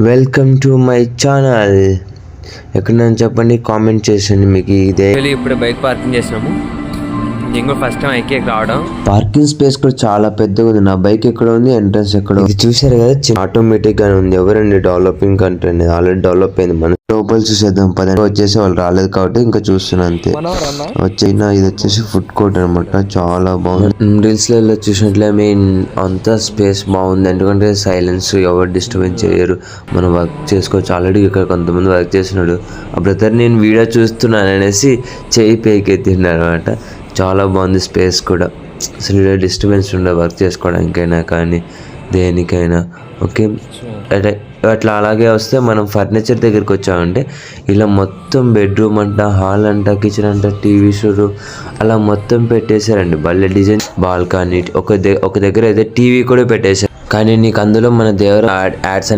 Welcome to my channel. ఎక్కడైనా చెప్పండి, comment చేసండి. మీకు ఇదే ఇప్పుడు బైక్ పార్కింగ్ చేసినాము. నేను కూడా ఫస్ట్ టైం ఐకేకి రావడం. పార్కింగ్ స్పేస్ కూడా చాలా పెద్దగా ఉంది. నా బైక్ ఎక్కడ ఉంది, ఎంట్రన్స్ ఎక్కడ ఉంది చూసారు కదా, ఆటోమేటిక్ గానే ఉంది. ఎవరండి డెవలపింగ్ కంట్రీ, ఆల్రెడీ డెవలప్ అయింది. మనం లోపల చూసేద్దాం పదండి. వచ్చేసి వాళ్ళు రాలేదు కాబట్టి ఇంకా చూస్తున్నా అంతే. వచ్చేనా ఇది వచ్చేసి ఫుడ్ కోర్ట్ అనమాట, చాలా బాగుంది. రీల్స్ లో చూసినట్లే మెయిన్ అంతా స్పేస్ బాగుంది, ఎందుకంటే సైలెన్స్, ఎవరు డిస్టర్బెన్స్ చేయరు, మనం వర్క్ చేసుకోవచ్చు. ఆల్రెడీ ఇక్కడ కొంతమంది వర్క్ చేస్తున్నాడు. ఆ బ్రదర్ నేను వీడియో చూస్తున్నాను అనేసి చేయి పైకి ఎత్తిన్నాడు అనమాట. చాలా బాగుంది స్పేస్ కూడా, అసలు డిస్టర్బెన్స్ ఉండదు వర్క్ చేసుకోవడానికైనా కానీ దేనికైనా. ఓకే, అట్లా అలాగే వస్తే మనం ఫర్నిచర్ దగ్గరికి వచ్చామంటే ఇలా మొత్తం బెడ్రూమ్ అంట, హాల్ అంట, కిచెన్ అంట, టీవీ షోరు అలా మొత్తం పెట్టేశారండి. భలే డిజైన్. బాల్కనీ ఒక దగ్గర అయితే టీవీ కూడా పెట్టేశారు. కానీ నీకు అందులో మన దేవర యాడ్స్